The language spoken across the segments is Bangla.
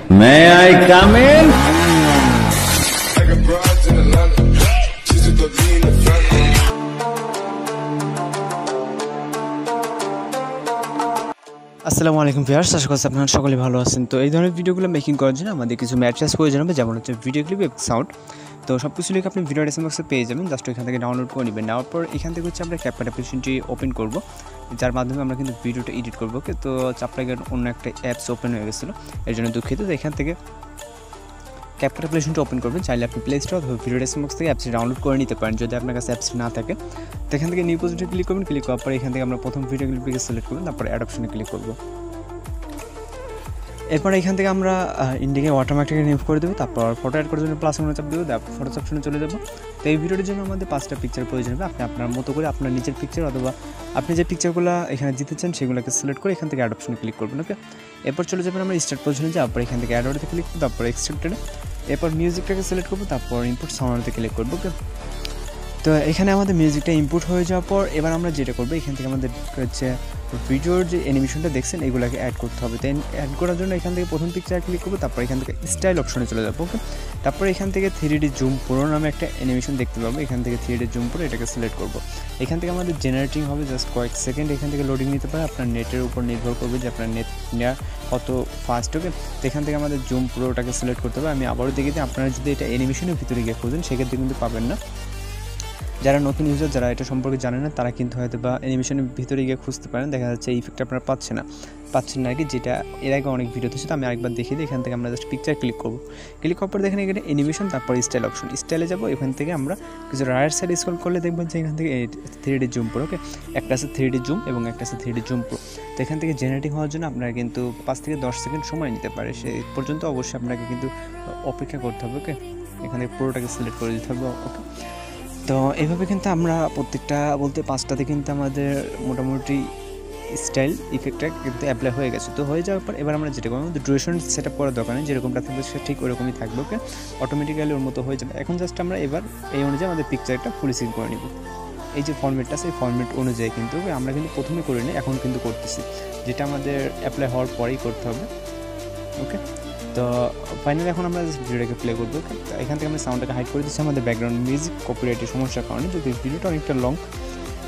May I come in? আসসালামু আলাইকুম ভিউয়ার্স, আশা করছি আপনারা সকলে ভালো আছেন। তো এই ধরনের ভিডিওগুলো মেকিং করার জন্য আমাদের কিছু ম্যাটেরিয়ালস প্রয়োজন হবে, যেমন হচ্ছে ভিডিও ক্লিপ এবং সাউন্ড। তো সব কিছু লিখে আপনি ভিডিও ডেসক্রিপশন বক্সে পেয়ে যাবেন, জাস্ট এখান থেকে ডাউনলোড করে নেবেন। নেওয়ার পর এখান থেকে হচ্ছে আমরা ক্যাপকাট অ্যাপ্লিকেশনটি ওপেন করব, যার মাধ্যমে আমরা কিন্তু ভিডিওটা এডিট করবো। ওকে, তো আপনাকে অন্য একটা অ্যাপস ওপেন হয়ে গেছিলো, এর জন্য দুঃখিত। তো এখান থেকে ক্যাপকাট অ্যাপ্লিকেশনটা ওপেন করবেন। চাইলে আপনি প্লে স্টোর অথবা ভিডিও ডেসক্রিপশন বক্স থেকে অ্যাপসটি ডাউনলোড করে নিতে পারেন, যদি আপনার কাছে অ্যাপসটি না থাকে। তো এখান থেকে নিউ প্রজেক্টে ক্লিক করবেন। ক্লিক করার পর এখান থেকে আমরা প্রথম ভিডিও ক্লিপটিকে সিলেক্ট করবেন, তারপর অ্যাড অপশনে ক্লিক করবো। এরপর এখান থেকে আমরা ইন্ডিকে ওয়াটারমার্কটাকে রিমুভ করে দেবো, তারপর ফটো অ্যাড করার জন্য প্লাস অন্য চাপ দেবো, তারপর ফটো অপশনে চলে যাবো। তো এই ভিডিওটির জন্য আমাদের 5টা পিকচার প্রয়োজন হবে। আপনি আপনার মতো করে আপনার নিজের পিকচার অথবা আপনি যে পিকচারগুলো এখানে দিতে চান সেগুলোকে সিলেক্ট করে এখান থেকে অ্যাড অপশনে ক্লিক করবেন। ওকে, এরপর চলে যাবেন আমরা স্টার্ট পজিশনে, তারপর এখান থেকে অ্যাড অর্ডারে ক্লিক করবো, তারপর এক্সট্রাক্টেডে, এরপর মিউজিকটাকে সিলেক্ট করবো, তারপর ইনপুট সাউন্ডে ক্লিক করবো। ওকে, তো এখানে আমাদের মিউজিকটা ইনপুট হয়ে যাওয়ার পর এবার আমরা যেটা করবো, এখান থেকে আমাদের হচ্ছে ভিডিওর যে অ্যানিমেশনটা দেখছেন এগুলোকে অ্যাড করতে হবে। তাই অ্যাড করার জন্য এখান থেকে প্রথম পিকচার ক্লিক করবো, তারপর এখান থেকে স্টাইল অপশনে চলে যাবো। ওকে, তারপর এখান থেকে 3D জুম প্রো নামে একটা অ্যানিমেশন দেখতে পাবো, এখান থেকে 3D জুম প্রো এটাকে সিলেক্ট করবো। এখান থেকে আমাদের জেনারেটিং হবে জাস্ট কয়েক সেকেন্ড, এখান থেকে লোডিং নিতে পারে, আপনার নেটের উপর নির্ভর করবে যে আপনার নেট নেওয়া কত ফাস্ট। ওকে, তো এখান থেকে আমাদের জুম প্রোটাকে সিলেক্ট করতে হবে। আমি আবারও দেখি যে আপনারা যদি এটা অ্যানিমেশনের ভিতরে গিয়ে খুঁজেন সেক্ষেত্রে কিন্তু পাবেন না। যারা নতুন ইউজার, যারা এটা সম্পর্কে জানেন না, তারা কিন্তু হয়তো বা অ্যানিমেশনের ভিতরে গিয়ে খুঁজতে পারেন, দেখা যাচ্ছে এই ইফেক্ট আপনারা পাচ্ছেন না আর কি, যেটা এর আগে অনেক ভিডিওতে ছিল। আমি আরেকবার দেখিয়ে দিই। এখান থেকে আমরা জাস্ট পিকচার ক্লিক করবো। ক্লিক করার পর দেখেন এখানে অ্যানিমেশন, তারপর স্টাইল অপশন, স্টাইলে যাবো। এখান থেকে আমরা কিছু রাইট সাইড স্ক্রল করলে দেখবেন যে এখান থেকে 3D জুম প্রো। ওকে, একটা আছে 3D জুম এবং একটা আছে 3D জুম প্রো। তো এখান থেকে জেনারেটিং হওয়ার জন্য আপনারা কিন্তু 5 থেকে 10 সেকেন্ড সময় নিতে পারে, সেই পর্যন্ত অবশ্যই আপনাকে কিন্তু অপেক্ষা করতে হবে। ওকে, এখানে পুরোটাকে সিলেক্ট করে দিতে হবে। ওকে, তো এইভাবে কিন্তু আমরা প্রত্যেকটা বলতে 5টাতে কিন্তু আমাদের মোটামুটি স্টাইল ইফেক্টটা কিন্তু অ্যাপ্লাই হয়ে গেছে। তো হয়ে যাওয়ার পর এবার আমরা যেটা করবো, ডিউরেশন সেট আপ করার দরকার নেই, যেরকমটা থাকবে সে ঠিক ওরকমই থাকবে। ওকে, অটোমেটিক্যালি ওর মতো হয়ে যাবে। এখন জাস্ট আমরা এবার এই অনুযায়ী আমাদের পিকচারটা ফুল স্ক্রিন করে নিব। এই যে ফরম্যাটটা সেই ফরম্যাট অনুযায়ী কিন্তু আমরা কিন্তু প্রথমে করে নিই, এখন কিন্তু করতেছি, যেটা আমাদের অ্যাপ্লাই হওয়ার পরেই করতে হবে। ওকে, তো ফাইনালি এখন আমরা ভিডিওটাকে প্লে করবো। এখান থেকে আমরা সাউন্ডটাকে হাইড করে দিচ্ছি আমাদের ব্যাকগ্রাউন্ড মিউজিক কপিরাইটের সমস্যার কারণে, যদি ভিডিওটা অনেকটা লং।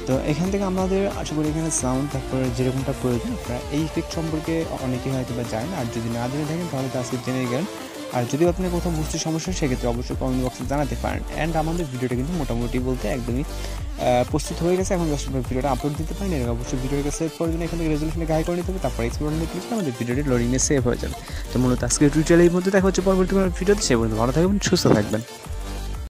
তো এখান থেকে আমাদের আশা করি এখানে সাউন্ড তারপরে যেরকমটা প্রয়োজন আপনারা এই ইফেক্ট সম্পর্কে অনেকেই হয়তো বা জানেন, আর যদি না জেনে থাকেন তাহলে তো আজকে জেনে গেলেন। আর যদি আপনার কোথাও বুঝতে সমস্যা সেক্ষেত্রে অবশ্যই কমেন্ট বক্সে জানাতে পারেন। অ্যান্ড আমাদের ভিডিওটা কিন্তু মোটামুটি বলতে একদমই প্রস্তুত হয়ে গেছে। এখন জাস্ট আমরা ভিডিওটা আপলোড দিতে পারি না, অবশ্যই ভিডিওটাকে সেভ করার জন্য এখান থেকে রেজলিউশনে হাই করে নিতে হবে, তারপর এক্সপোর্ট ক্লিক করে আমাদের ভিডিওটি লোডিংয়ে সেভ হয়ে যাবে। তো মূলত আজকে টিউটোরিয়ালের মধ্যে দেখা হচ্ছে পরবর্তী কোনো ভিডিওতে। সে পর্যন্ত ভালো থাকবেন, সুস্থ থাকবেন।